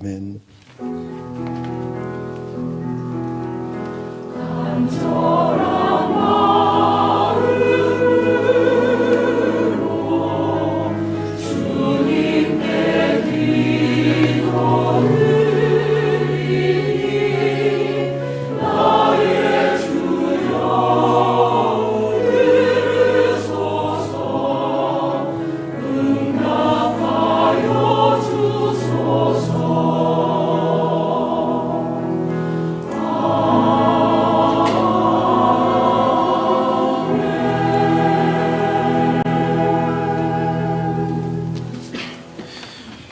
아멘.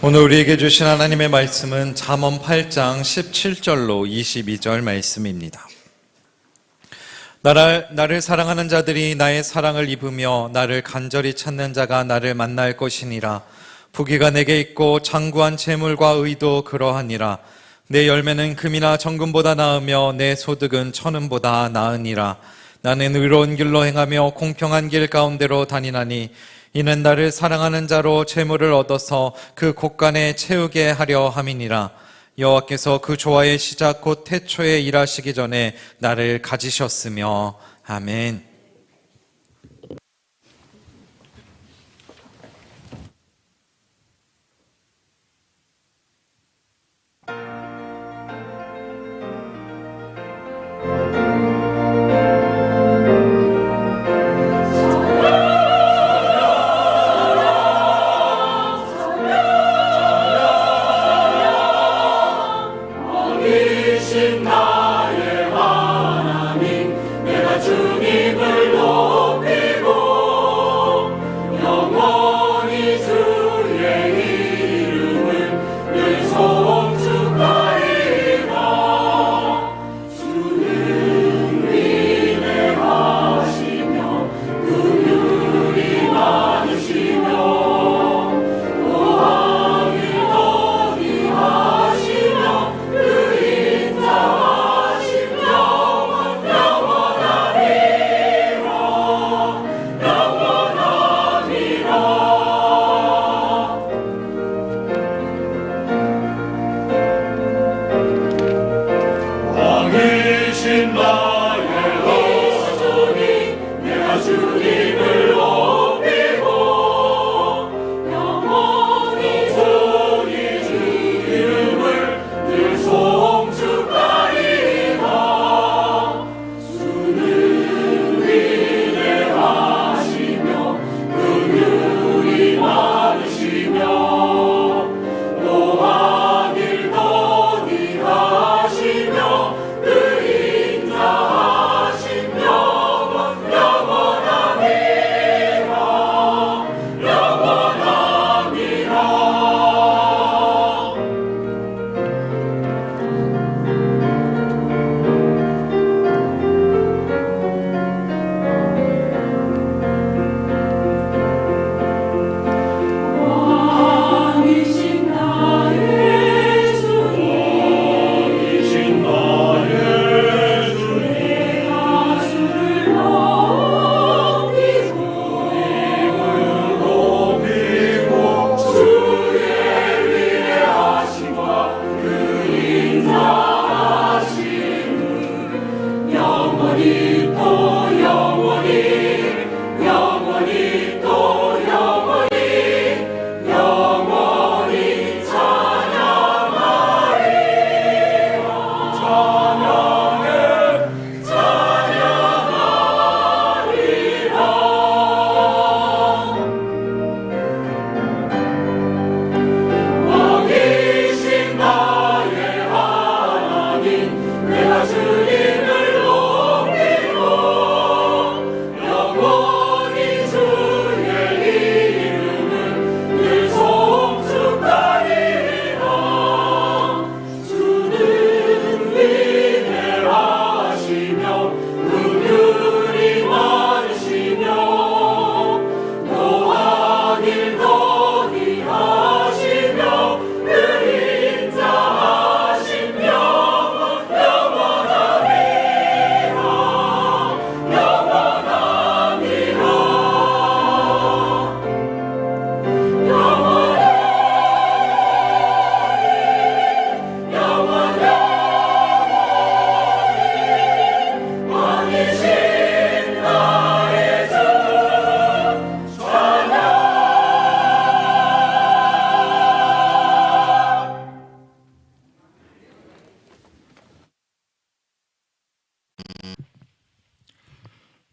오늘 우리에게 주신 하나님의 말씀은 잠언 8장 17절로 22절 말씀입니다. 나를 사랑하는 자들이 나의 사랑을 입으며 나를 간절히 찾는 자가 나를 만날 것이니라. 부귀가 내게 있고 장구한 재물과 의도 그러하니라. 내 열매는 금이나 정금보다 나으며 내 소득은 천은보다 나으니라. 나는 의로운 길로 행하며 공평한 길 가운데로 다니나니 이는 나를 사랑하는 자로 재물을 얻어서 그 곳간에 채우게 하려 함이니라. 여호와께서 그 조화의 시작 곧 태초에 일하시기 전에 나를 가지셨으며. 아멘. 나의 하나님, 내가 주님을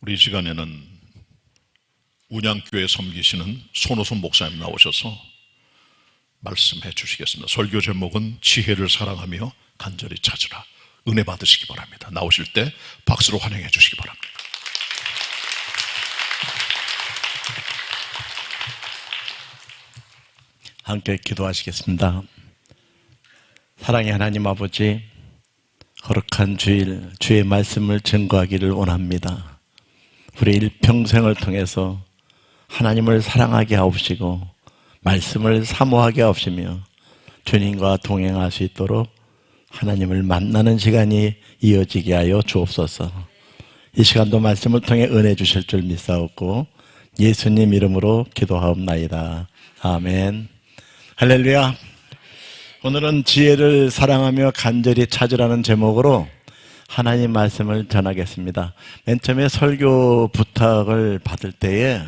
우리 이 시간에는 운양교회 섬기시는 손호순 목사님 나오셔서 말씀해 주시겠습니다. 설교 제목은 지혜를 사랑하며 간절히 찾으라. 은혜 받으시기 바랍니다. 나오실 때 박수로 환영해 주시기 바랍니다. 함께 기도하시겠습니다. 사랑의 하나님 아버지, 거룩한 주일, 주의 말씀을 증거하기를 원합니다. 우리 일평생을 통해서 하나님을 사랑하게 하옵시고 말씀을 사모하게 하옵시며 주님과 동행할 수 있도록 하나님을 만나는 시간이 이어지게 하여 주옵소서. 이 시간도 말씀을 통해 은혜 주실 줄 믿사옵고 예수님 이름으로 기도하옵나이다. 아멘. 할렐루야. 오늘은 지혜를 사랑하며 간절히 찾으라는 제목으로 하나님 말씀을 전하겠습니다. 맨 처음에 설교 부탁을 받을 때에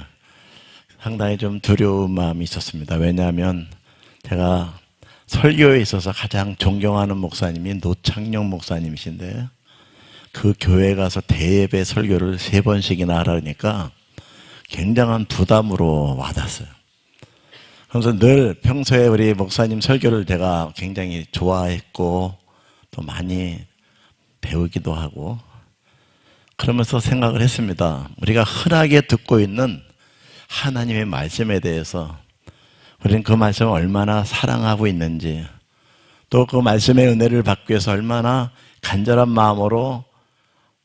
상당히 좀 두려운 마음이 있었습니다. 왜냐하면 제가 설교에 있어서 가장 존경하는 목사님이 노창영 목사님이신데 그 교회에 가서 대예배 설교를 3번씩이나 하라니까 굉장한 부담으로 와닿았어요. 그래서 늘 평소에 우리 목사님 설교를 제가 굉장히 좋아했고 또 많이 배우기도 하고 그러면서 생각을 했습니다. 우리가 흔하게 듣고 있는 하나님의 말씀에 대해서 우리는 그 말씀을 얼마나 사랑하고 있는지 또 그 말씀의 은혜를 받기 위해서 얼마나 간절한 마음으로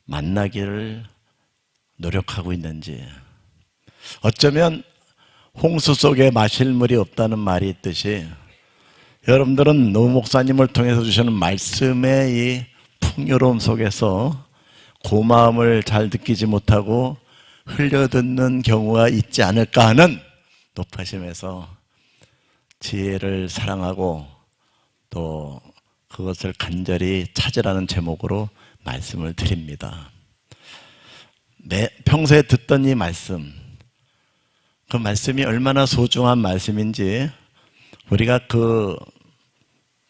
만나기를 노력하고 있는지 어쩌면 홍수 속에 마실 물이 없다는 말이 있듯이 여러분들은 노 목사님을 통해서 주시는 말씀의 이 풍요로움 속에서 고마움을 잘 느끼지 못하고 흘려듣는 경우가 있지 않을까 하는 높아심에서 지혜를 사랑하고 또 그것을 간절히 찾으라는 제목으로 말씀을 드립니다. 평소에 듣던 이 말씀, 그 말씀이 얼마나 소중한 말씀인지 우리가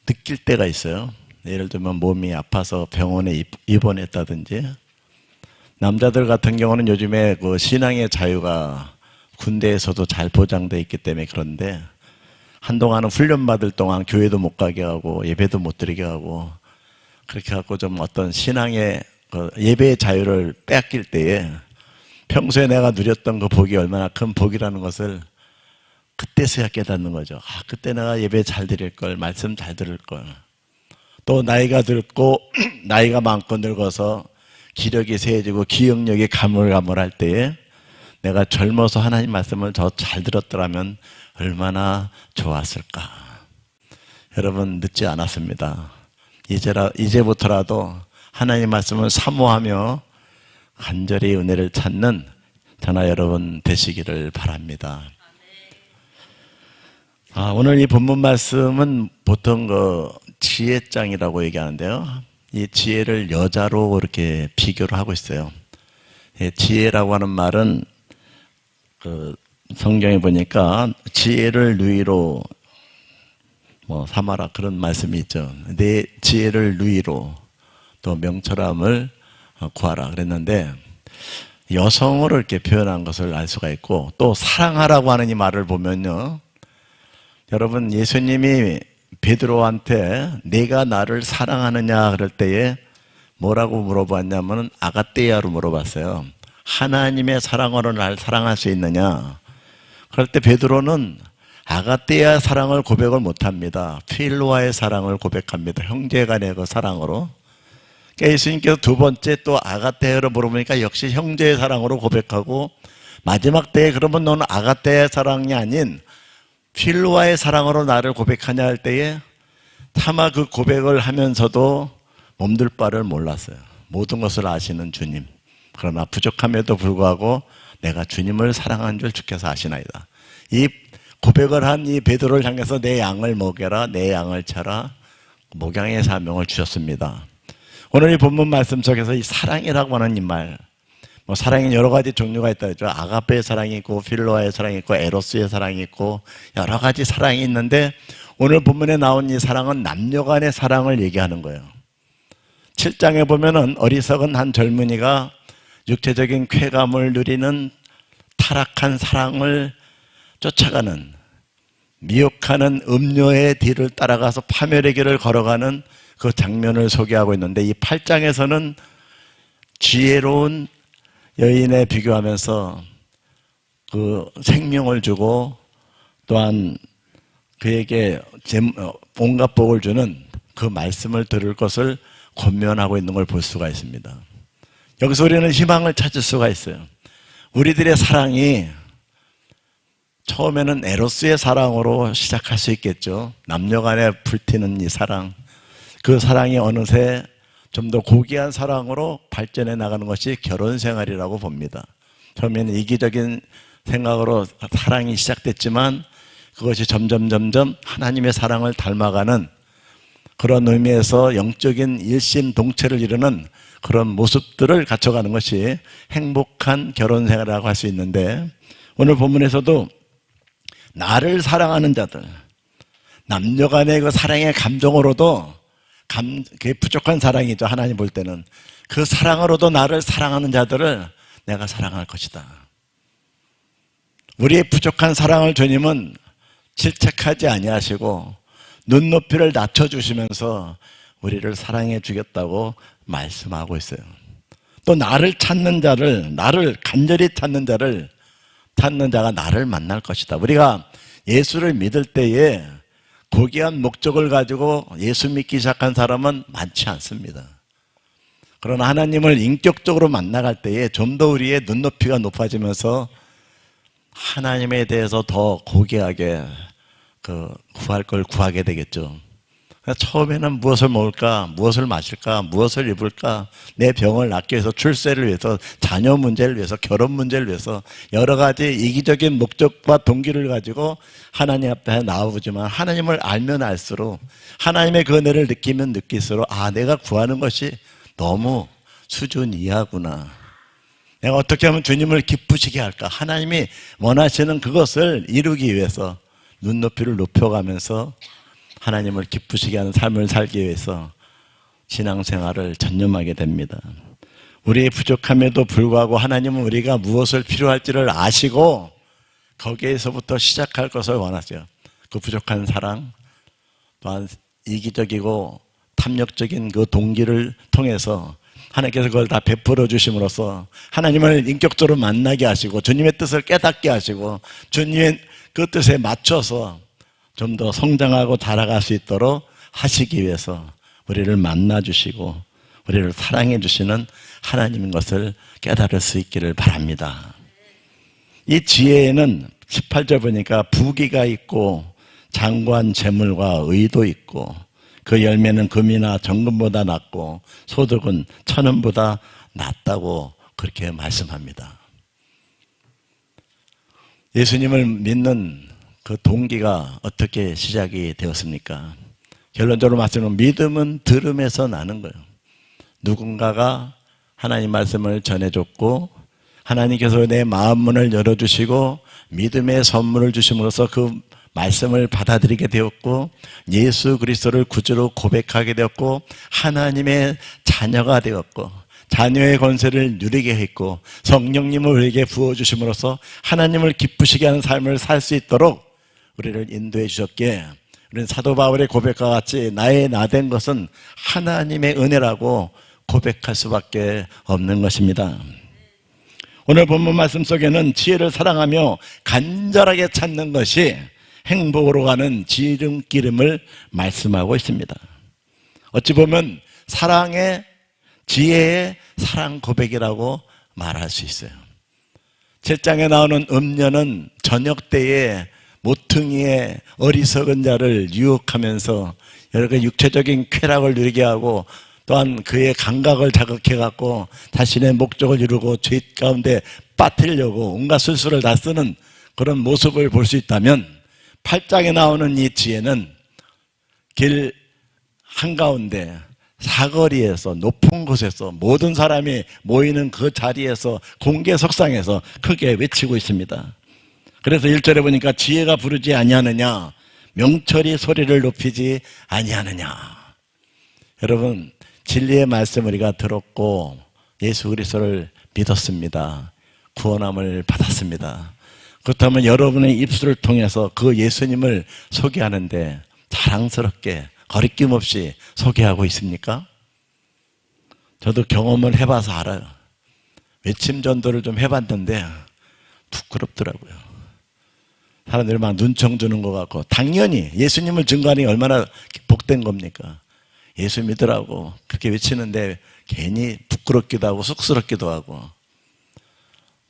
느낄 때가 있어요. 예를 들면 몸이 아파서 병원에 입원했다든지 남자들 같은 경우는 요즘에 그 신앙의 자유가 군대에서도 잘 보장되어 있기 때문에 그런데 한동안은 훈련받을 동안 교회도 못 가게 하고 예배도 못 드리게 하고 그렇게 갖고 좀 어떤 신앙의 예배의 자유를 뺏길 때에 평소에 내가 누렸던 그 복이 얼마나 큰 복이라는 것을 그때서야 깨닫는 거죠. 그때 내가 예배 잘 드릴 걸, 말씀 잘 들을 걸. 또 나이가 들고 나이가 많고 늙어서 기력이 세해지고 기억력이 가물가물할 때에 내가 젊어서 하나님 말씀을 더 잘 들었더라면 얼마나 좋았을까. 여러분 늦지 않았습니다. 이제부터라도 하나님 말씀을 사모하며 간절히 은혜를 찾는 저나 여러분 되시기를 바랍니다. 오늘 이 본문 말씀은 보통 지혜장이라고 얘기하는데요. 이 지혜를 여자로 이렇게 비교를 하고 있어요. 지혜라고 하는 말은 성경에 보니까 지혜를 누이로 삼아라 그런 말씀이 있죠. 내 지혜를 누이로 또 명철함을 구하라 그랬는데 여성으로 이렇게 표현한 것을 알 수가 있고 또 사랑하라고 하는 이 말을 보면요. 여러분 예수님이 베드로한테 내가 나를 사랑하느냐 그럴 때에 뭐라고 물어봤냐면 아가떼아로 물어봤어요. 하나님의 사랑으로 날 사랑할 수 있느냐. 그럴 때 베드로는 아가떼아 사랑을 고백을 못합니다. 필로아의 사랑을 고백합니다. 형제간의 그 사랑으로. 그러니까 예수님께서 두 번째 또 아가떼아로 물어보니까 역시 형제의 사랑으로 고백하고 마지막 때에 그러면 너는 아가떼아의 사랑이 아닌 필로아의 사랑으로 나를 고백하냐 할 때에 차마 그 고백을 하면서도 몸둘 바를 몰랐어요. 모든 것을 아시는 주님. 그러나 부족함에도 불구하고 내가 주님을 사랑하는 줄 주께서 아시나이다. 이 고백을 한 이 베드로를 향해서 내 양을 먹여라, 내 양을 쳐라 목양의 사명을 주셨습니다. 오늘 이 본문 말씀 속에서 이 사랑이라고 하는 이 말, 사랑이 여러 가지 종류가 있다 했죠. 아가페의 사랑이 있고 필로아의 사랑이 있고 에로스의 사랑이 있고 여러 가지 사랑이 있는데 오늘 본문에 나온 이 사랑은 남녀 간의 사랑을 얘기하는 거예요. 7장에 보면은 어리석은 한 젊은이가 육체적인 쾌감을 누리는 타락한 사랑을 쫓아가는, 미혹하는 음료의 뒤를 따라가서 파멸의 길을 걸어가는 그 장면을 소개하고 있는데, 이 8장에서는 지혜로운 여인에 비교하면서 그 생명을 주고 또한 그에게 온갖 복을 주는 그 말씀을 들을 것을 권면하고 있는 걸 볼 수가 있습니다. 여기서 우리는 희망을 찾을 수가 있어요. 우리들의 사랑이 처음에는 에로스의 사랑으로 시작할 수 있겠죠. 남녀 간에 불티는 이 사랑, 그 사랑이 어느새 좀 더 고귀한 사랑으로 발전해 나가는 것이 결혼 생활이라고 봅니다. 처음에는 이기적인 생각으로 사랑이 시작됐지만 그것이 점점 하나님의 사랑을 닮아가는 그런 의미에서 영적인 일심동체를 이루는 그런 모습들을 갖춰가는 것이 행복한 결혼 생활이라고 할 수 있는데, 오늘 본문에서도 나를 사랑하는 자들, 남녀 간의 그 사랑의 감정으로도 그게 부족한 사랑이죠. 하나님 볼 때는 그 사랑으로도 나를 사랑하는 자들을 내가 사랑할 것이다. 우리의 부족한 사랑을 주님은 질책하지 아니하시고 눈높이를 낮춰주시면서 우리를 사랑해 주겠다고 말씀하고 있어요. 또 나를 찾는 자를, 나를 간절히 찾는 자를, 찾는 자가 나를 만날 것이다. 우리가 예수를 믿을 때에 고귀한 목적을 가지고 예수 믿기 시작한 사람은 많지 않습니다. 그러나 하나님을 인격적으로 만나갈 때에 좀 더 우리의 눈높이가 높아지면서 하나님에 대해서 더 고귀하게 구할 걸 구하게 되겠죠. 처음에는 무엇을 먹을까, 무엇을 마실까, 무엇을 입을까, 내 병을 낫기 위해서, 출세를 위해서, 자녀 문제를 위해서, 결혼 문제를 위해서 여러 가지 이기적인 목적과 동기를 가지고 하나님 앞에 나오지만, 하나님을 알면 알수록, 하나님의 그 은혜를 느끼면 느낄수록, 아, 내가 구하는 것이 너무 수준 이하구나. 내가 어떻게 하면 주님을 기쁘시게 할까? 하나님이 원하시는 그것을 이루기 위해서 눈높이를 높여가면서 하나님을 기쁘시게 하는 삶을 살기 위해서 신앙생활을 전념하게 됩니다. 우리의 부족함에도 불구하고 하나님은 우리가 무엇을 필요할지를 아시고 거기에서부터 시작할 것을 원하세요. 그 부족한 사랑, 또한 이기적이고 탐욕적인 그 동기를 통해서 하나님께서 그걸 다 베풀어 주심으로써 하나님을 인격적으로 만나게 하시고 주님의 뜻을 깨닫게 하시고 주님의 그 뜻에 맞춰서 좀 더 성장하고 자라갈 수 있도록 하시기 위해서 우리를 만나 주시고 우리를 사랑해 주시는 하나님인 것을 깨달을 수 있기를 바랍니다. 이 지혜에는 18절 보니까 부귀가 있고 장관 재물과 의도 있고 그 열매는 금이나 정금보다 낫고 소득은 천은보다 낫다고 그렇게 말씀합니다. 예수님을 믿는 그 동기가 어떻게 시작이 되었습니까? 결론적으로 말씀은 믿음은 들음에서 나는 거예요. 누군가가 하나님 말씀을 전해줬고 하나님께서 내 마음 문을 열어주시고 믿음의 선물을 주심으로써 그 말씀을 받아들이게 되었고 예수 그리스도를 구주로 고백하게 되었고 하나님의 자녀가 되었고 자녀의 권세를 누리게 했고 성령님을 우리에게 부어주심으로써 하나님을 기쁘시게 하는 삶을 살 수 있도록 우리를 인도해 주셨기에 우리는 사도 바울의 고백과 같이 나의 나된 것은 하나님의 은혜라고 고백할 수밖에 없는 것입니다. 오늘 본문 말씀 속에는 지혜를 사랑하며 간절하게 찾는 것이 행복으로 가는 지름길임을 말씀하고 있습니다. 어찌 보면 사랑의 지혜의 사랑 고백이라고 말할 수 있어요. 7장에 나오는 음녀는 저녁 때에 모퉁이의 어리석은 자를 유혹하면서 여러 가지 육체적인 쾌락을 누리게 하고 또한 그의 감각을 자극해갖고 자신의 목적을 이루고 죄 가운데 빠뜨리려고 온갖 술수를 다 쓰는 그런 모습을 볼 수 있다면 8장에 나오는 이 지혜는 길 한가운데 사거리에서 높은 곳에서 모든 사람이 모이는 그 자리에서 공개석상에서 크게 외치고 있습니다. 그래서 1절에 보니까 지혜가 부르지 아니하느냐 명철이 소리를 높이지 아니하느냐. 여러분 진리의 말씀 우리가 들었고 예수 그리스도를 믿었습니다. 구원함을 받았습니다. 그렇다면 여러분의 입술을 통해서 그 예수님을 소개하는데 자랑스럽게 거리낌 없이 소개하고 있습니까? 저도 경험을 해봐서 알아요. 외침 전도를 좀 해봤는데 부끄럽더라고요. 사람들이 막 눈총 주는 것 같고, 당연히 예수님을 증거하는 게 얼마나 복된 겁니까? 예수 믿으라고 그렇게 외치는데 괜히 부끄럽기도 하고 쑥스럽기도 하고,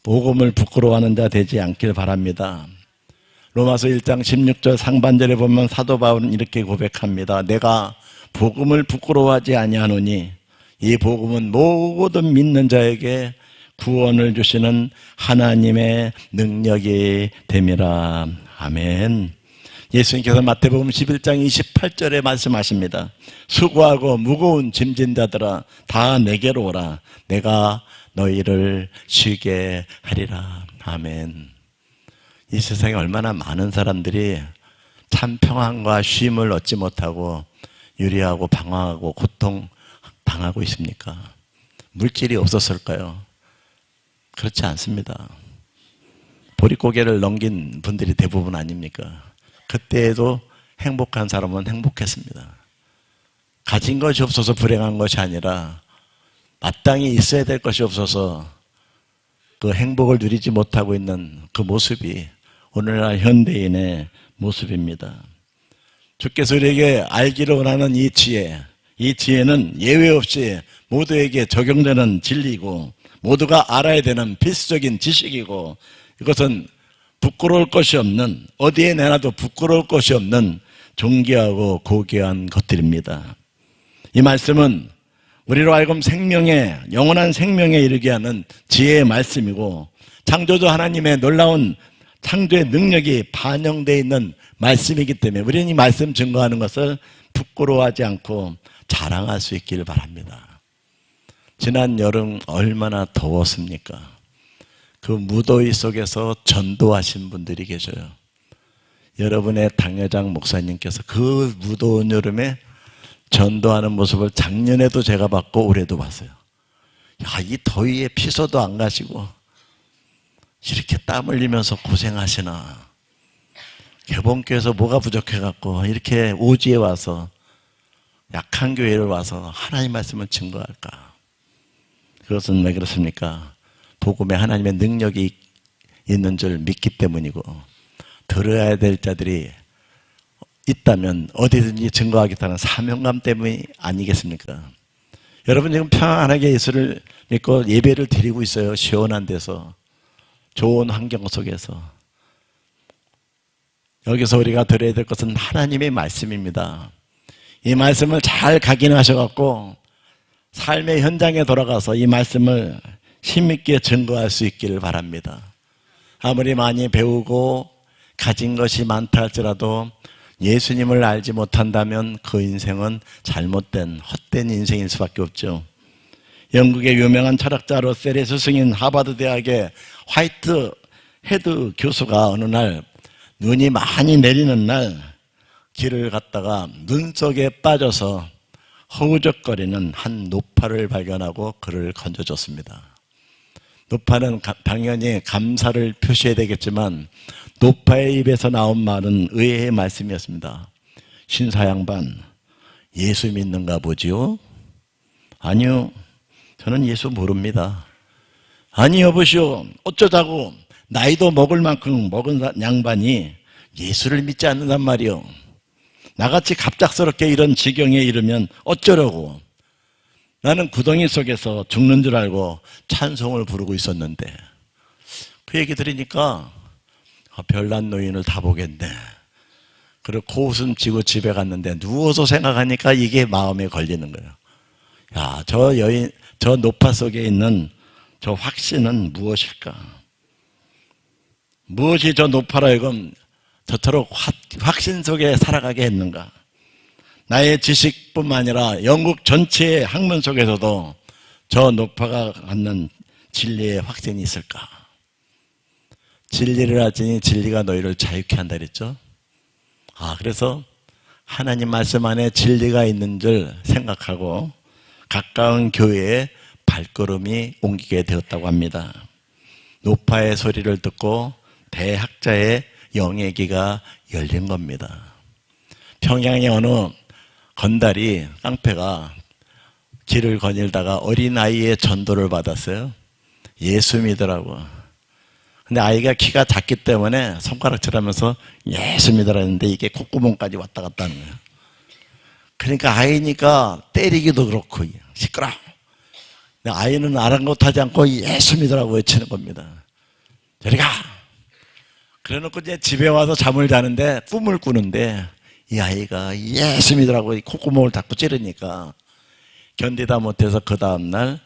복음을 부끄러워하는 자 되지 않길 바랍니다. 로마서 1장 16절 상반절에 보면 사도 바울은 이렇게 고백합니다. 내가 복음을 부끄러워하지 아니하노니 이 복음은 모든 믿는 자에게 구원을 주시는 하나님의 능력이 됨이라. 아멘. 예수님께서 마태복음 11장 28절에 말씀하십니다. 수고하고 무거운 짐진 자들아 다 내게로 오라. 내가 너희를 쉬게 하리라. 아멘. 이 세상에 얼마나 많은 사람들이 참 평안과 쉼을 얻지 못하고 유리하고 방황하고 고통 당하고 있습니까? 물질이 없었을까요? 그렇지 않습니다. 보릿고개를 넘긴 분들이 대부분 아닙니까? 그때에도 행복한 사람은 행복했습니다. 가진 것이 없어서 불행한 것이 아니라 마땅히 있어야 될 것이 없어서 그 행복을 누리지 못하고 있는 그 모습이 오늘날 현대인의 모습입니다. 주께서 우리에게 알기를 원하는 이 지혜는 예외 없이 모두에게 적용되는 진리이고 모두가 알아야 되는 필수적인 지식이고, 이것은 부끄러울 것이 없는, 어디에 내놔도 부끄러울 것이 없는 존귀하고 고귀한 것들입니다. 이 말씀은 우리로 하여금 생명에, 영원한 생명에 이르게 하는 지혜의 말씀이고, 창조주 하나님의 놀라운 창조의 능력이 반영되어 있는 말씀이기 때문에 우리는 이 말씀 증거하는 것을 부끄러워하지 않고 자랑할 수 있기를 바랍니다. 지난 여름 얼마나 더웠습니까? 그 무더위 속에서 전도하신 분들이 계셔요. 여러분의 당회장 목사님께서 그 무더운 여름에 전도하는 모습을 작년에도 제가 봤고 올해도 봤어요. 야, 이 더위에 피서도 안 가시고 이렇게 땀 흘리면서 고생하시나. 개봉교회에서 뭐가 부족해갖고 이렇게 오지에 와서, 약한 교회를 와서 하나님 말씀을 증거할까? 그것은 왜 그렇습니까? 복음에 하나님의 능력이 있는 줄 믿기 때문이고, 들어야 될 자들이 있다면 어디든지 증거하겠다는 사명감 때문이 아니겠습니까? 여러분 지금 평안하게 예수를 믿고 예배를 드리고 있어요. 시원한 데서, 좋은 환경 속에서. 여기서 우리가 들어야 될 것은 하나님의 말씀입니다. 이 말씀을 잘 각인하셔갖고 삶의 현장에 돌아가서 이 말씀을 힘있게 증거할 수 있기를 바랍니다. 아무리 많이 배우고 가진 것이 많다 할지라도 예수님을 알지 못한다면 그 인생은 잘못된 헛된 인생일 수밖에 없죠. 영국의 유명한 철학자 러셀의 스승인 하버드 대학의 화이트 헤드 교수가 어느 날 눈이 많이 내리는 날 길을 갔다가 눈 속에 빠져서 허우적거리는 한 노파를 발견하고 그를 건져줬습니다. 노파는 당연히 감사를 표시해야 되겠지만 노파의 입에서 나온 말은 의외의 말씀이었습니다. 신사양반, 예수 믿는가 보지요? 아니요, 저는 예수 모릅니다. 아니 여보시오, 어쩌자고 나이도 먹을 만큼 먹은 양반이 예수를 믿지 않는단 말이요. 나같이 갑작스럽게 이런 지경에 이르면 어쩌려고. 나는 구덩이 속에서 죽는 줄 알고 찬송을 부르고 있었는데. 그 얘기 들으니까 별난 노인을 다 보겠네. 그리고 코웃음 치고 집에 갔는데 누워서 생각하니까 이게 마음에 걸리는 거예요. 야, 저 노파 속에 있는 저 확신은 무엇일까? 무엇이 저 노파라 이건 저토록 확신 속에 살아가게 했는가? 나의 지식뿐만 아니라 영국 전체의 학문 속에서도 저 노파가 갖는 진리의 확신이 있을까? 진리를 알지니 진리가 너희를 자유케 한다 그랬죠? 그래서 하나님 말씀 안에 진리가 있는 줄 생각하고 가까운 교회에 발걸음이 옮기게 되었다고 합니다. 노파의 소리를 듣고 대학자의 영의 귀가 열린 겁니다. 평양의 어느 건달이, 깡패가 길을 거닐다가 어린아이의 전도를 받았어요. 예수 믿으라고. 근데 아이가 키가 작기 때문에 손가락질 하면서 예수 믿으라는데 이게 콧구멍까지 왔다 갔다 하는 거예요. 그러니까 아이니까 때리기도 그렇고 시끄러워. 근데 아이는 아랑곳하지 않고 예수 믿으라고 외치는 겁니다. 저리 가! 그래 놓고 이제 집에 와서 잠을 자는데 꿈을 꾸는데 이 아이가 예수 믿으라고 콧구멍을 자꾸 찌르니까 견디다 못해서 그 다음날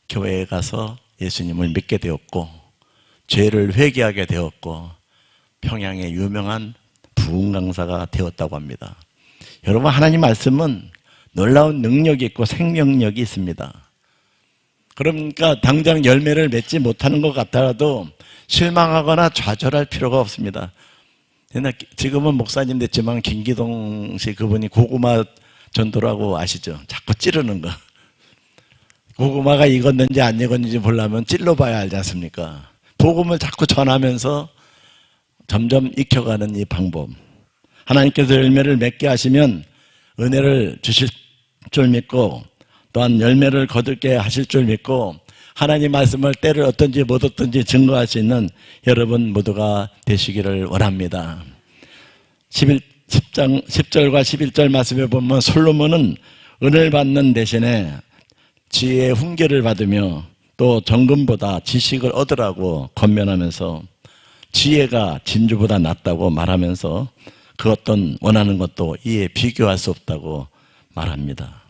교회에 가서 예수님을 믿게 되었고 죄를 회개하게 되었고 평양의 유명한 부흥 강사가 되었다고 합니다. 여러분, 하나님 말씀은 놀라운 능력이 있고 생명력이 있습니다. 그러니까 당장 열매를 맺지 못하는 것 같더라도 실망하거나 좌절할 필요가 없습니다. 지금은 목사님 됐지만 김기동 씨 그분이 고구마 전도라고 아시죠? 자꾸 찌르는 거. 고구마가 익었는지 안 익었는지 보려면 찔러봐야 알지 않습니까? 복음을 자꾸 전하면서 점점 익혀가는 이 방법. 하나님께서 열매를 맺게 하시면 은혜를 주실 줄 믿고 또한 열매를 거둘게 하실 줄 믿고 하나님 말씀을 때를 어떤지 못 어떤지 증거할 수 있는 여러분 모두가 되시기를 원합니다. 10절과 11절 말씀에 보면 솔로몬은 은혜를 받는 대신에 지혜의 훈계를 받으며 또 정금보다 지식을 얻으라고 권면하면서 지혜가 진주보다 낫다고 말하면서 그 어떤 원하는 것도 이에 비교할 수 없다고 말합니다.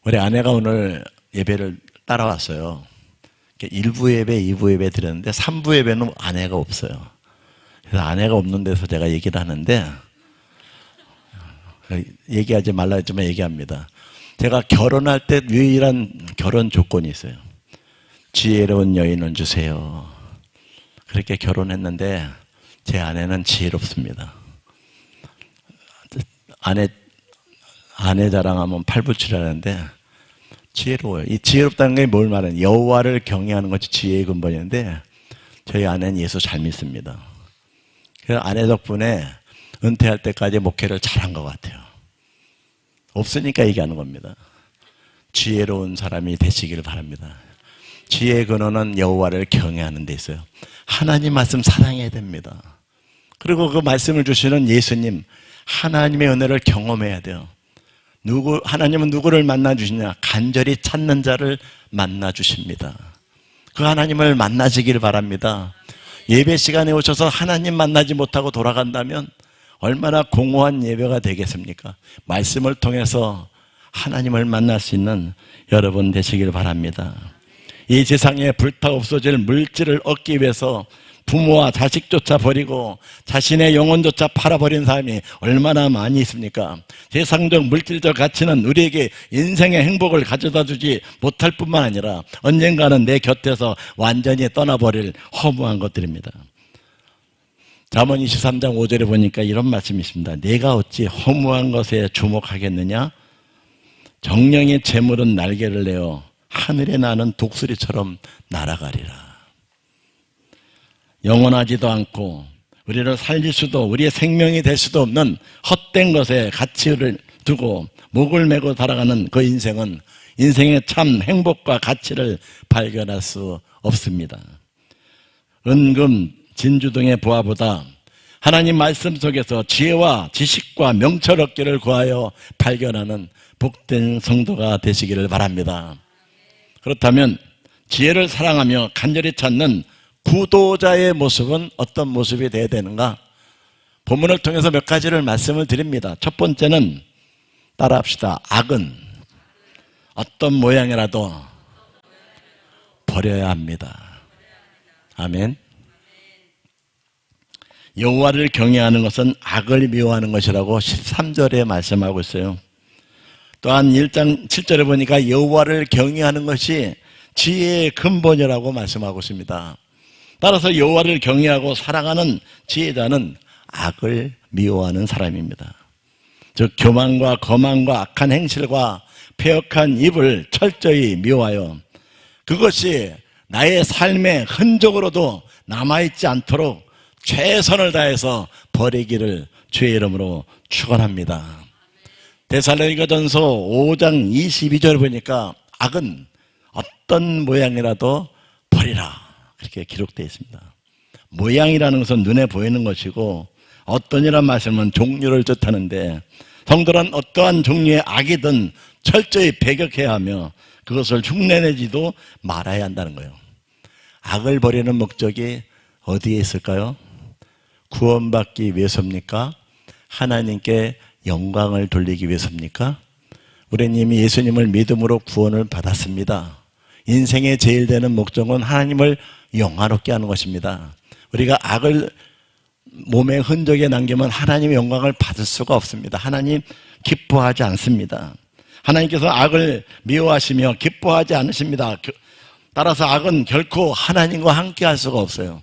우리 아내가 오늘 예배를 따라왔어요. 1부 예배, 2부 예배 드렸는데 3부 예배는 아내가 없어요. 그래서 아내가 없는 데서 제가 얘기를 하는데 얘기하지 말라 했지만 얘기합니다. 제가 결혼할 때 유일한 결혼 조건이 있어요. 지혜로운 여인을 주세요. 그렇게 결혼했는데 제 아내는 지혜롭습니다. 아내 자랑하면 팔불출하는데 지혜로워요. 이 지혜롭다는 게 뭘 말하는 여호와를 경외하는 것이 지혜의 근본인데 저희 아내는 예수 잘 믿습니다. 그래서 아내 덕분에 은퇴할 때까지 목회를 잘한 것 같아요. 없으니까 얘기하는 겁니다. 지혜로운 사람이 되시길 바랍니다. 지혜의 근원은 여호와를 경외하는 데 있어요. 하나님 말씀 사랑해야 됩니다. 그리고 그 말씀을 주시는 예수님, 하나님의 은혜를 경험해야 돼요. 하나님은 누구를 만나 주시냐? 간절히 찾는 자를 만나 주십니다. 그 하나님을 만나시길 바랍니다. 예배 시간에 오셔서 하나님 만나지 못하고 돌아간다면 얼마나 공허한 예배가 되겠습니까? 말씀을 통해서 하나님을 만날 수 있는 여러분 되시길 바랍니다. 이 세상에 불타 없어질 물질을 얻기 위해서 부모와 자식조차 버리고 자신의 영혼조차 팔아버린 사람이 얼마나 많이 있습니까? 세상적 물질적 가치는 우리에게 인생의 행복을 가져다 주지 못할 뿐만 아니라 언젠가는 내 곁에서 완전히 떠나버릴 허무한 것들입니다. 잠언 23장 5절에 보니까 이런 말씀이 있습니다. 내가 어찌 허무한 것에 주목하겠느냐? 정령의 재물은 날개를 내어 하늘에 나는 독수리처럼 날아가리라. 영원하지도 않고 우리를 살릴 수도 우리의 생명이 될 수도 없는 헛된 것에 가치를 두고 목을 메고 살아가는 그 인생은 인생의 참 행복과 가치를 발견할 수 없습니다. 은금, 진주 등의 부하보다 하나님 말씀 속에서 지혜와 지식과 명철 얻기를 구하여 발견하는 복된 성도가 되시기를 바랍니다. 그렇다면 지혜를 사랑하며 간절히 찾는 구도자의 모습은 어떤 모습이 되어야 되는가? 본문을 통해서 몇 가지를 말씀을 드립니다. 첫 번째는 따라합시다. 악은 어떤 모양이라도 버려야 합니다. 아멘. 여호와를 경외하는 것은 악을 미워하는 것이라고 13절에 말씀하고 있어요. 또한 1장 7절에 보니까 여호와를 경외하는 것이 지혜의 근본이라고 말씀하고 있습니다. 따라서 여호와를 경외하고 사랑하는 지혜자는 악을 미워하는 사람입니다. 즉 교만과 거만과 악한 행실과 패역한 입을 철저히 미워하여 그것이 나의 삶의 흔적으로도 남아있지 않도록 최선을 다해서 버리기를 주의 이름으로 축원합니다. 데살로니가전서 5장 22절 보니까 악은 어떤 모양이라도 버리라 그렇게 기록되어 있습니다. 모양이라는 것은 눈에 보이는 것이고 어떤이란 말씀은 종류를 뜻하는데 성도는 어떠한 종류의 악이든 철저히 배격해야 하며 그것을 흉내내지도 말아야 한다는 거예요. 악을 버리는 목적이 어디에 있을까요? 구원받기 위해서입니까? 하나님께 영광을 돌리기 위해서입니까? 우리는 이미 예수님을 믿음으로 구원을 받았습니다. 인생의 제일 되는 목적은 하나님을 영화롭게 하는 것입니다. 우리가 악을 몸의 흔적에 남기면 하나님의 영광을 받을 수가 없습니다. 하나님 기뻐하지 않습니다. 하나님께서 악을 미워하시며 기뻐하지 않으십니다. 따라서 악은 결코 하나님과 함께 할 수가 없어요.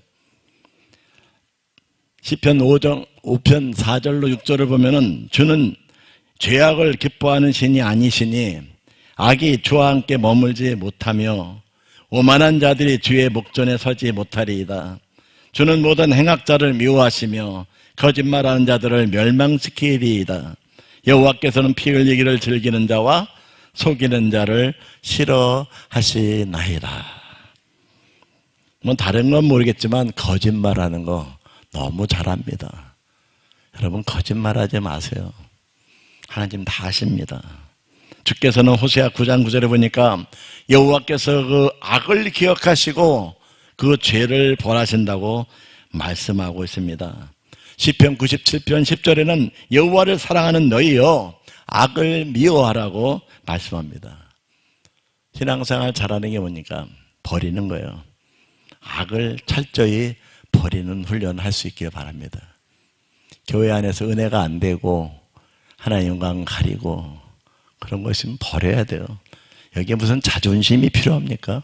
시편 5편 4절로 6절을 보면은 주는 죄악을 기뻐하는 신이 아니시니 악이 주와 함께 머물지 못하며 오만한 자들이 주의 목전에 서지 못하리이다. 주는 모든 행악자를 미워하시며 거짓말하는 자들을 멸망시키리이다. 여호와께서는 피 흘리기를 즐기는 자와 속이는 자를 싫어하시나이다. 뭐 다른 건 모르겠지만 거짓말하는 거 너무 잘합니다. 여러분 거짓말하지 마세요. 하나님 다 아십니다. 주께서는 호세아 9장 9절에 보니까 여호와께서 그 악을 기억하시고 그 죄를 벌하신다고 말씀하고 있습니다. 시편 97편 10절에는 여호와를 사랑하는 너희여 악을 미워하라고 말씀합니다. 신앙생활 잘하는 게 뭡니까? 버리는 거예요. 악을 철저히 버리는 훈련을 할 수 있기를 바랍니다. 교회 안에서 은혜가 안 되고 하나님 영광 가리고 그런 거 있으면 버려야 돼요. 여기에 무슨 자존심이 필요합니까?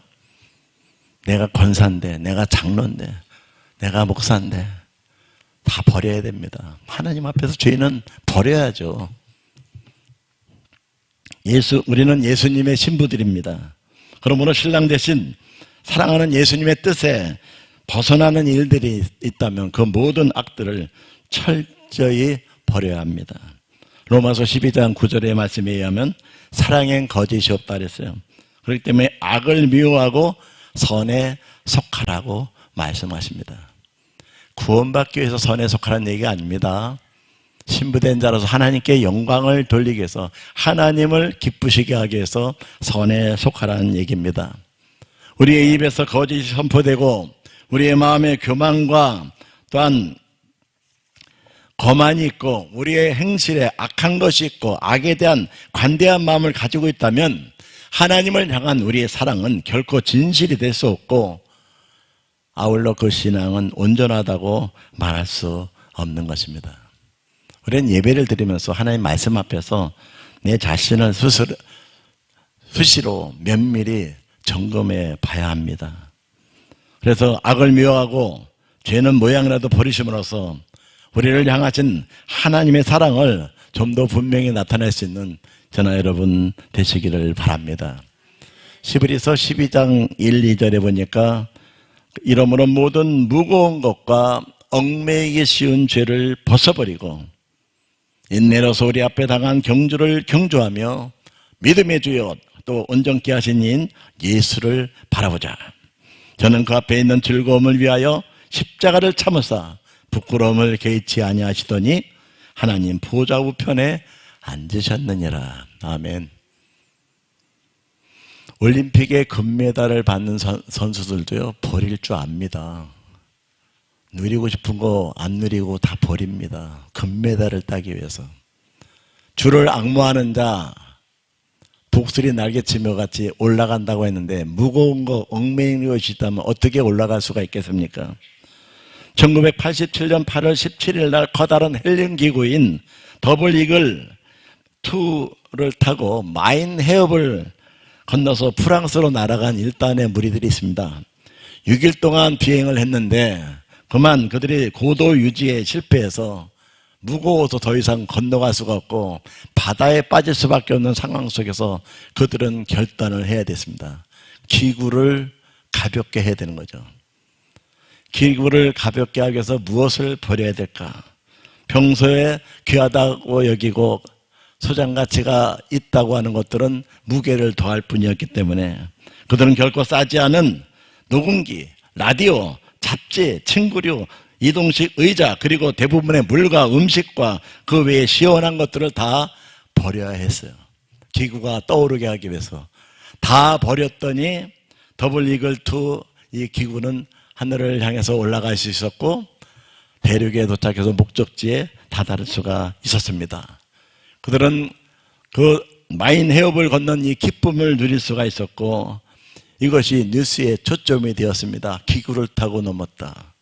내가 권사인데, 내가 장로인데, 내가 목사인데 다 버려야 됩니다. 하나님 앞에서 죄는 버려야죠. 우리는 예수님의 신부들입니다. 그러므로 신랑 대신 사랑하는 예수님의 뜻에 벗어나는 일들이 있다면 그 모든 악들을 철저히 버려야 합니다. 로마서 12장 9절의 말씀에 의하면 사랑엔 거짓이 없다 그랬어요. 그렇기 때문에 악을 미워하고 선에 속하라고 말씀하십니다. 구원받기 위해서 선에 속하라는 얘기가 아닙니다. 신부된 자로서 하나님께 영광을 돌리기 위해서 하나님을 기쁘시게 하기 위해서 선에 속하라는 얘기입니다. 우리의 입에서 거짓이 선포되고 우리의 마음에 교만과 또한 거만이 있고 우리의 행실에 악한 것이 있고 악에 대한 관대한 마음을 가지고 있다면 하나님을 향한 우리의 사랑은 결코 진실이 될 수 없고 아울러 그 신앙은 온전하다고 말할 수 없는 것입니다. 우리는 예배를 드리면서 하나님 말씀 앞에서 내 자신을 수시로 면밀히 점검해 봐야 합니다. 그래서 악을 미워하고 죄는 모양이라도 버리심으로써 우리를 향하신 하나님의 사랑을 좀 더 분명히 나타낼 수 있는 저나 여러분 되시기를 바랍니다. 시브리서 12장 1, 2절에 보니까 이러므로 모든 무거운 것과 얽매이기 쉬운 죄를 벗어버리고 인내로서 우리 앞에 당한 경주를 경주하며 믿음의 주여 또 온전케 하신 이인 예수를 바라보자. 저는 그 앞에 있는 즐거움을 위하여 십자가를 참으사 부끄러움을 개의치 아니하시더니 하나님 보좌 우편에 앉으셨느니라. 아멘. 올림픽에 금메달을 받는 선수들도요 버릴 줄 압니다. 누리고 싶은 거 안 누리고 다 버립니다. 금메달을 따기 위해서. 주를 앙모하는 자 독수리 날개치며 같이 올라간다고 했는데 무거운 거 얽매이는 것이 있다면 어떻게 올라갈 수가 있겠습니까? 1987년 8월 17일 날 커다란 헬륨 기구인 더블 이글 2를 타고 마인 해협을 건너서 프랑스로 날아간 일단의 무리들이 있습니다. 6일 동안 비행을 했는데 그만 그들이 고도 유지에 실패해서 무거워서 더 이상 건너갈 수가 없고 바다에 빠질 수밖에 없는 상황 속에서 그들은 결단을 해야 됐습니다. 기구를 가볍게 해야 되는 거죠. 기구를 가볍게 하기 위해서 무엇을 버려야 될까? 평소에 귀하다고 여기고 소장 가치가 있다고 하는 것들은 무게를 더할 뿐이었기 때문에 그들은 결코 싸지 않은 녹음기, 라디오, 잡지, 친구류, 이동식 의자, 그리고 대부분의 물과 음식과 그 외에 시원한 것들을 다 버려야 했어요. 기구가 떠오르게 하기 위해서. 다 버렸더니 더블 이글2 이 기구는 하늘을 향해서 올라갈 수 있었고 대륙에 도착해서 목적지에 다다를 수가 있었습니다. 그들은 그 마인 해협을 건넌 이 기쁨을 누릴 수가 있었고 이것이 뉴스의 초점이 되었습니다. 기구를 타고 넘었다.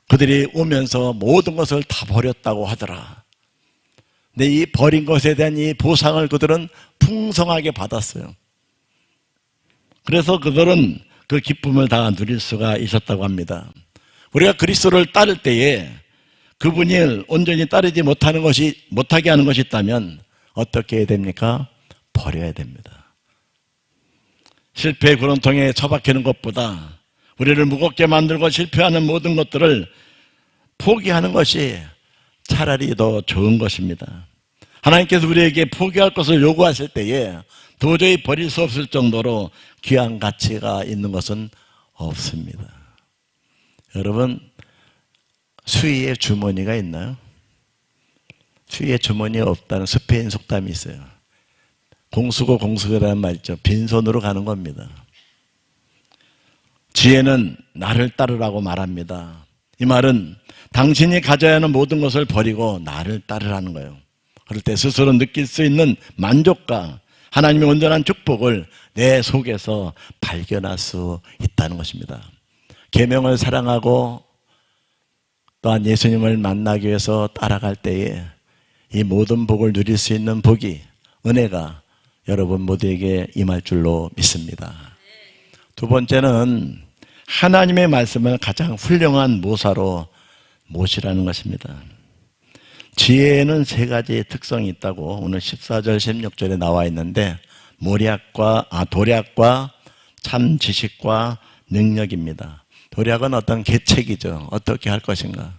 그들이 오면서 모든 것을 다 버렸다고 하더라. 근데 이 버린 것에 대한 이 보상을 그들은 풍성하게 받았어요. 그래서 그들은 그 기쁨을 다 누릴 수가 있었다고 합니다. 우리가 그리스도를 따를 때에 그분을 온전히 따르지 못하게 하는 것이 있다면 어떻게 해야 됩니까? 버려야 됩니다. 실패의 구렁텅이에 처박히는 것보다 우리를 무겁게 만들고 실패하는 모든 것들을 포기하는 것이 차라리 더 좋은 것입니다. 하나님께서 우리에게 포기할 것을 요구하실 때에 도저히 버릴 수 없을 정도로 귀한 가치가 있는 것은 없습니다. 여러분, 수의의 주머니가 있나요? 수의의 주머니가 없다는 스페인 속담이 있어요. 공수고 공수고라는 말 있죠. 빈손으로 가는 겁니다. 지혜는 나를 따르라고 말합니다. 이 말은 당신이 가져야 하는 모든 것을 버리고 나를 따르라는 거예요. 그럴 때 스스로 느낄 수 있는 만족과 하나님의 온전한 축복을 내 속에서 발견할 수 있다는 것입니다. 계명을 사랑하고 또한 예수님을 만나기 위해서 따라갈 때에 이 모든 복을 누릴 수 있는 복이, 은혜가 여러분 모두에게 임할 줄로 믿습니다. 두 번째는 하나님의 말씀을 가장 훌륭한 모사로 모시라는 것입니다. 지혜에는 세 가지의 특성이 있다고 오늘 14절 16절에 나와 있는데 도략과 참 지식과 능력입니다. 도략은 어떤 계책이죠. 어떻게 할 것인가.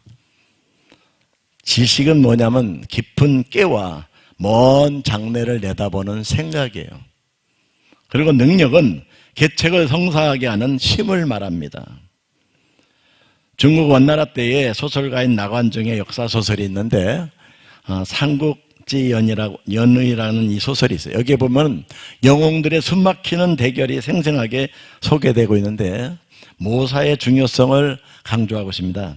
지식은 뭐냐면 깊은 깨와 먼 장래를 내다보는 생각이에요. 그리고 능력은 계책을 성사하게 하는 힘을 말합니다. 중국 원나라 때의 소설가인 나관중의 역사 소설이 있는데 삼국지연의라는 이 소설이 있어요. 여기에 보면 영웅들의 숨막히는 대결이 생생하게 소개되고 있는데 모사의 중요성을 강조하고 있습니다.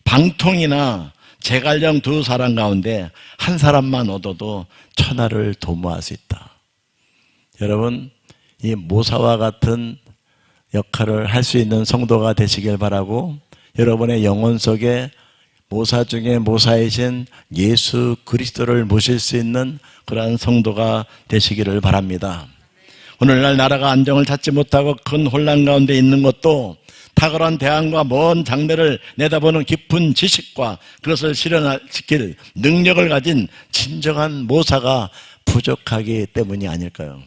방통이나 제갈령 두 사람 가운데 한 사람만 얻어도 천하를 도모할 수 있다. 여러분, 이 모사와 같은 역할을 할 수 있는 성도가 되시길 바라고 여러분의 영혼 속에 모사 중에 모사이신 예수 그리스도를 모실 수 있는 그러한 성도가 되시기를 바랍니다. 오늘날 나라가 안정을 찾지 못하고 큰 혼란 가운데 있는 것도 탁월한 대안과 먼 장래를 내다보는 깊은 지식과 그것을 실현시킬 능력을 가진 진정한 모사가 부족하기 때문이 아닐까요?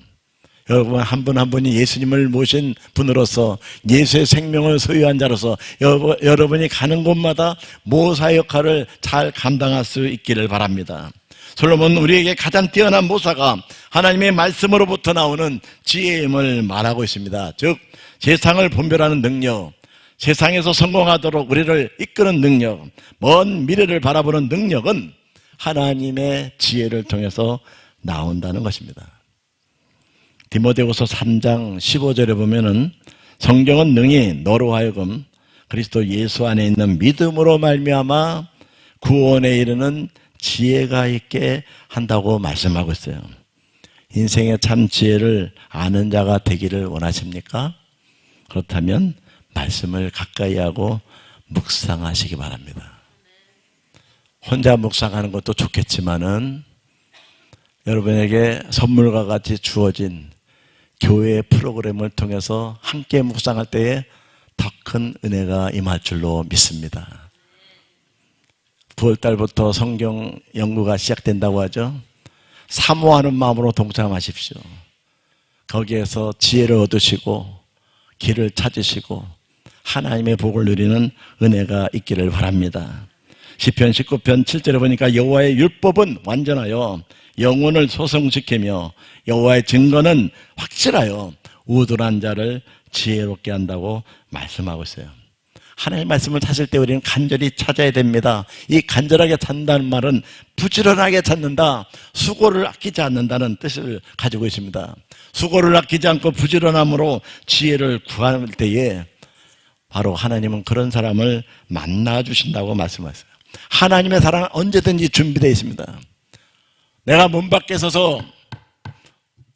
여러분 한 분 한 분이 예수님을 모신 분으로서 예수의 생명을 소유한 자로서 여러분이 가는 곳마다 모사 역할을 잘 감당할 수 있기를 바랍니다. 솔로몬은 우리에게 가장 뛰어난 모사가 하나님의 말씀으로부터 나오는 지혜임을 말하고 있습니다. 즉 세상을 분별하는 능력, 세상에서 성공하도록 우리를 이끄는 능력, 먼 미래를 바라보는 능력은 하나님의 지혜를 통해서 나온다는 것입니다. 디모데후서 3장 15절에 보면은 성경은 능히 너로 하여금 그리스도 예수 안에 있는 믿음으로 말미암아 구원에 이르는 지혜가 있게 한다고 말씀하고 있어요. 인생의 참 지혜를 아는 자가 되기를 원하십니까? 그렇다면 말씀을 가까이 하고 묵상하시기 바랍니다. 혼자 묵상하는 것도 좋겠지만은 여러분에게 선물과 같이 주어진 교회 프로그램을 통해서 함께 묵상할 때에 더 큰 은혜가 임할 줄로 믿습니다. 9월 달부터 성경 연구가 시작된다고 하죠. 사모하는 마음으로 동참하십시오. 거기에서 지혜를 얻으시고 길을 찾으시고 하나님의 복을 누리는 은혜가 있기를 바랍니다. 시편 19편 7절에 보니까 여호와의 율법은 완전하여 영혼을 소성시키며 여호와의 증거는 확실하여 우둔한 자를 지혜롭게 한다고 말씀하고 있어요. 하나님의 말씀을 찾을 때 우리는 간절히 찾아야 됩니다. 이 간절하게 찾는다는 말은 부지런하게 찾는다, 수고를 아끼지 않는다는 뜻을 가지고 있습니다. 수고를 아끼지 않고 부지런함으로 지혜를 구할 때에 바로 하나님은 그런 사람을 만나 주신다고 말씀하셨어요. 하나님의 사랑은 언제든지 준비되어 있습니다. 내가 문 밖에 서서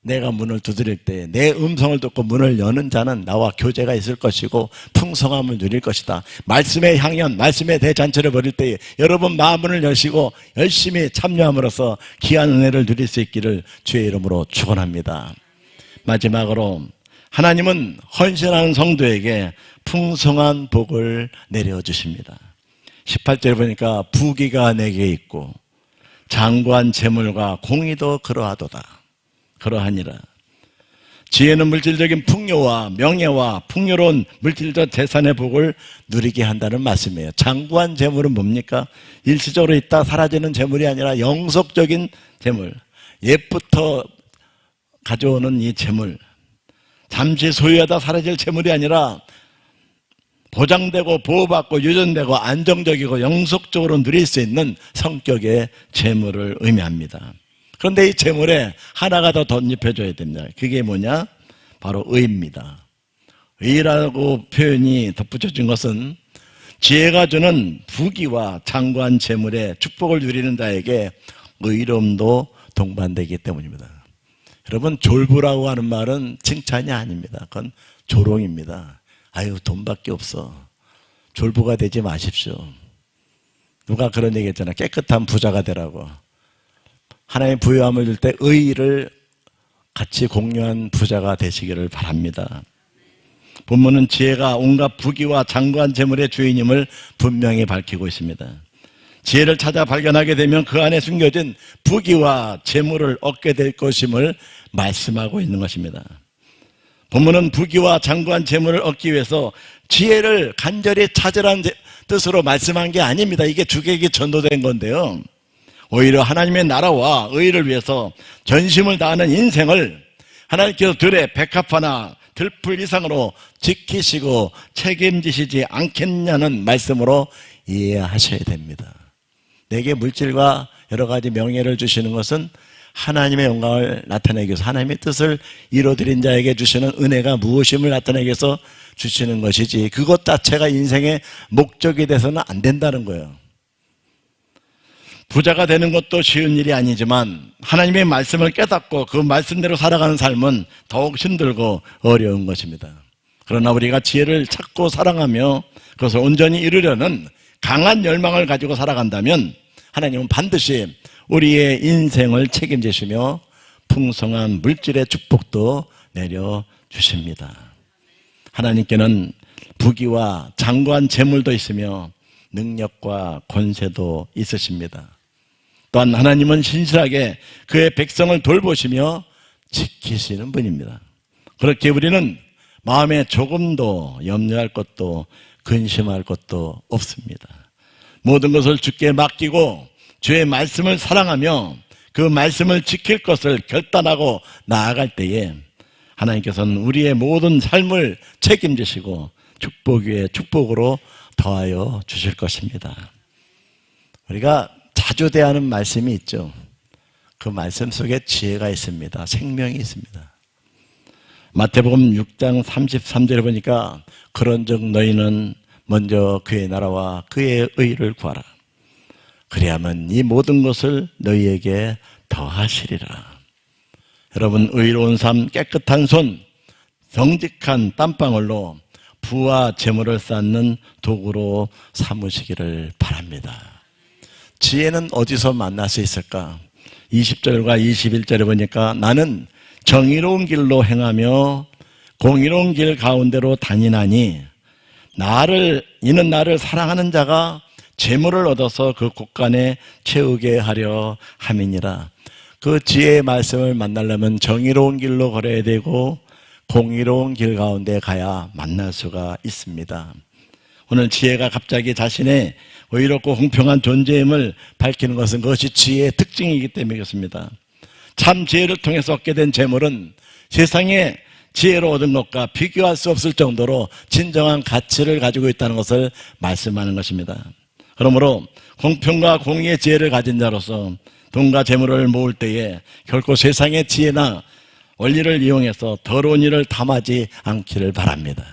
내가 문을 두드릴 때 내 음성을 듣고 문을 여는 자는 나와 교제가 있을 것이고 풍성함을 누릴 것이다. 말씀의 향연, 말씀의 대잔치를 벌일 때 여러분 마음문을 여시고 열심히 참여함으로써 귀한 은혜를 누릴 수 있기를 주의 이름으로 축원합니다. 마지막으로 하나님은 헌신하는 성도에게 풍성한 복을 내려주십니다. 18절에 보니까 부귀가 내게 있고 장구한 재물과 공의도 그러하도다. 그러하니라. 지혜는 물질적인 풍요와 명예와 풍요로운 물질적 재산의 복을 누리게 한다는 말씀이에요. 장구한 재물은 뭡니까? 일시적으로 있다 사라지는 재물이 아니라 영속적인 재물, 옛부터 가져오는 이 재물, 잠시 소유하다 사라질 재물이 아니라 보장되고 보호받고 유전되고 안정적이고 영속적으로 누릴 수 있는 성격의 재물을 의미합니다. 그런데 이 재물에 하나가 더 덧입혀줘야 됩니다. 그게 뭐냐? 바로 의입니다. 의라고 표현이 덧붙여진 것은 지혜가 주는 부귀와 장구한 재물에 축복을 누리는 자에게 의로움도 동반되기 때문입니다. 여러분, 졸부라고 하는 말은 칭찬이 아닙니다. 그건 조롱입니다. 아유, 돈밖에 없어. 졸부가 되지 마십시오. 누가 그런 얘기 했잖아. 깨끗한 부자가 되라고. 하나님의 부유함을 줄 때 의를 같이 공유한 부자가 되시기를 바랍니다. 본문은 지혜가 온갖 부귀와 장구한 재물의 주인임을 분명히 밝히고 있습니다. 지혜를 찾아 발견하게 되면 그 안에 숨겨진 부귀와 재물을 얻게 될 것임을 말씀하고 있는 것입니다. 본문은 부귀와 장구한 재물을 얻기 위해서 지혜를 간절히 찾으라는 뜻으로 말씀한 게 아닙니다. 이게 주객이 전도된 건데요. 오히려 하나님의 나라와 의를 위해서 전심을 다하는 인생을 하나님께서 들의 백합화나 들풀 이상으로 지키시고 책임지시지 않겠냐는 말씀으로 이해하셔야 됩니다. 내게 물질과 여러 가지 명예를 주시는 것은 하나님의 영광을 나타내기 위해서, 하나님의 뜻을 이루어드린 자에게 주시는 은혜가 무엇임을 나타내기 위해서 주시는 것이지, 그것 자체가 인생의 목적이 돼서는 안 된다는 거예요. 부자가 되는 것도 쉬운 일이 아니지만 하나님의 말씀을 깨닫고 그 말씀대로 살아가는 삶은 더욱 힘들고 어려운 것입니다. 그러나 우리가 지혜를 찾고 사랑하며 그것을 온전히 이루려는 강한 열망을 가지고 살아간다면 하나님은 반드시 우리의 인생을 책임지시며 풍성한 물질의 축복도 내려주십니다. 하나님께는 부귀와 장구한 재물도 있으며 능력과 권세도 있으십니다. 또한 하나님은 신실하게 그의 백성을 돌보시며 지키시는 분입니다. 그렇게 우리는 마음에 조금도 염려할 것도 근심할 것도 없습니다. 모든 것을 주께 맡기고 주의 말씀을 사랑하며 그 말씀을 지킬 것을 결단하고 나아갈 때에 하나님께서는 우리의 모든 삶을 책임지시고 축복 위에 축복으로 더하여 주실 것입니다. 우리가 자주 대하는 말씀이 있죠. 그 말씀 속에 지혜가 있습니다. 생명이 있습니다. 마태복음 6장 33절에 보니까 그런즉 너희는 먼저 그의 나라와 그의 의를 구하라. 그리하면 이 모든 것을 너희에게 더하시리라. 여러분, 의로운 삶, 깨끗한 손, 정직한 땀방울로 부와 재물을 쌓는 도구로 삼으시기를 바랍니다. 지혜는 어디서 만날 수 있을까? 20절과 21절에 보니까 나는 정의로운 길로 행하며 공의로운 길 가운데로 다니나니 이는 나를 사랑하는 자가 재물을 얻어서 그 곳간에 채우게 하려 함이니라. 그 지혜의 말씀을 만나려면 정의로운 길로 걸어야 되고 공의로운 길 가운데 가야 만날 수가 있습니다. 오늘 지혜가 갑자기 자신의 의롭고 공평한 존재임을 밝히는 것은 그것이 지혜의 특징이기 때문에 그렇습니다. 참 지혜를 통해서 얻게 된 재물은 세상에 지혜로 얻은 것과 비교할 수 없을 정도로 진정한 가치를 가지고 있다는 것을 말씀하는 것입니다. 그러므로 공평과 공의의 지혜를 가진 자로서 돈과 재물을 모을 때에 결코 세상의 지혜나 원리를 이용해서 더러운 일을 담하지 않기를 바랍니다.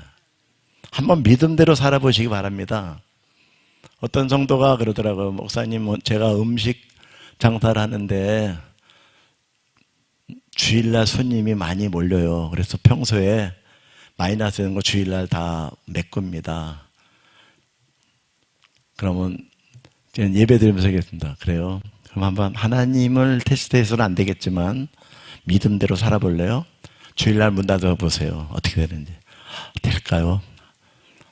한번 믿음대로 살아보시기 바랍니다. 어떤 성도가 그러더라고요. 목사님, 제가 음식 장사를 하는데 주일날 손님이 많이 몰려요. 그래서 평소에 마이너스 되는 거 주일날 다 메꿉니다. 그러면 예배 드리면서 하겠습니다. 그래요? 그럼 한번 하나님을 테스트해서는 안 되겠지만 믿음대로 살아볼래요? 주일날 문 닫아 보세요. 어떻게 되는지. 될까요?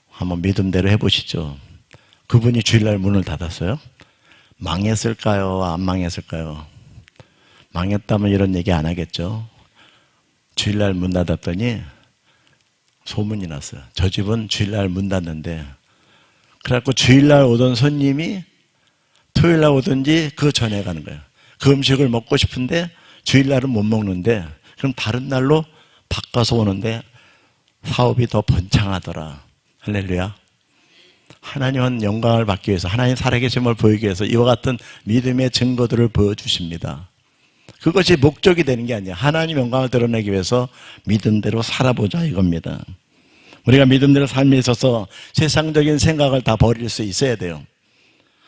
한번 믿음대로 해보시죠. 그분이 주일날 문을 닫았어요? 망했을까요? 안 망했을까요? 망했다면 이런 얘기 안 하겠죠. 주일날 문 닫았더니 소문이 났어요. 저 집은 주일날 문 닫는데, 그래갖고 주일날 오던 손님이 토요일날 오든지 그 전에 가는 거예요. 그 음식을 먹고 싶은데 주일날은 못 먹는데, 그럼 다른 날로 바꿔서 오는데 사업이 더 번창하더라. 할렐루야. 하나님은 영광을 받기 위해서, 하나님 살아계심을 보이기 위해서 이와 같은 믿음의 증거들을 보여주십니다. 그것이 목적이 되는 게 아니에요. 하나님 영광을 드러내기 위해서 믿음대로 살아보자 이겁니다. 우리가 믿음대로 삶에 있어서 세상적인 생각을 다 버릴 수 있어야 돼요.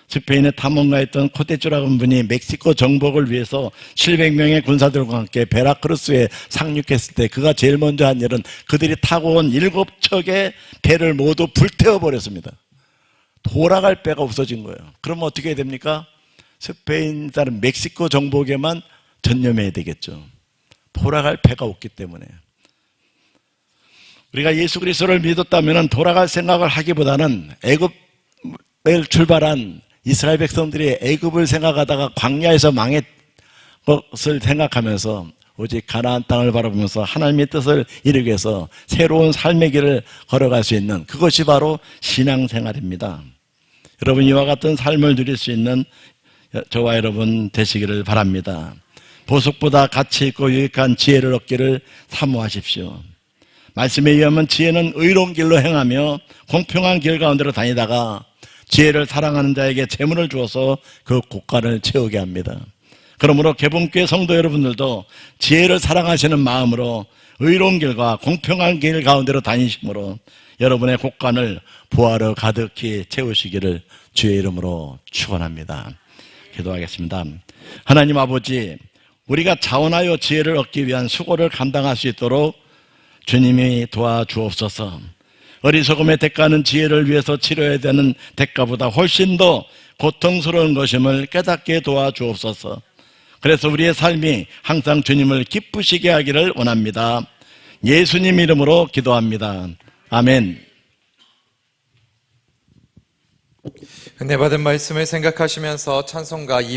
스페인의 탐험가에 있던 코테주라고 하는 분이 멕시코 정복을 위해서 700명의 군사들과 함께 베라크루스에 상륙했을 때 그가 제일 먼저 한 일은 그들이 타고 온 7척의 배를 모두 불태워버렸습니다. 돌아갈 배가 없어진 거예요. 그러면 어떻게 해야 됩니까? 스페인 사람 멕시코 정복에만 전념해야 되겠죠. 돌아갈 배가 없기 때문에. 우리가 예수 그리스도를 믿었다면 돌아갈 생각을 하기보다는 애굽을 출발한 이스라엘 백성들이 애굽을 생각하다가 광야에서 망했 것을 생각하면서 오직 가나안 땅을 바라보면서 하나님의 뜻을 이루기 위해서 새로운 삶의 길을 걸어갈 수 있는, 그것이 바로 신앙생활입니다. 여러분, 이와 같은 삶을 누릴 수 있는 저와 여러분 되시기를 바랍니다. 보석보다 가치 있고 유익한 지혜를 얻기를 사모하십시오. 말씀에 의하면 지혜는 의로운 길로 행하며 공평한 길 가운데로 다니다가 지혜를 사랑하는 자에게 재물을 주어서 그 곳간을 채우게 합니다. 그러므로 개봉교회 성도 여러분들도 지혜를 사랑하시는 마음으로 의로운 길과 공평한 길 가운데로 다니심으로 여러분의 곳간을 보화로 가득히 채우시기를 주의 이름으로 축원합니다. 기도하겠습니다. 하나님 아버지, 우리가 자원하여 지혜를 얻기 위한 수고를 감당할 수 있도록 주님이 도와주옵소서. 어리석음의 대가는 지혜를 위해서 치러야 되는 대가보다 훨씬 더 고통스러운 것임을 깨닫게 도와주옵소서. 그래서 우리의 삶이 항상 주님을 기쁘시게 하기를 원합니다. 예수님 이름으로 기도합니다. 아멘. 은혜 받은 말씀을 생각하시면서 찬송가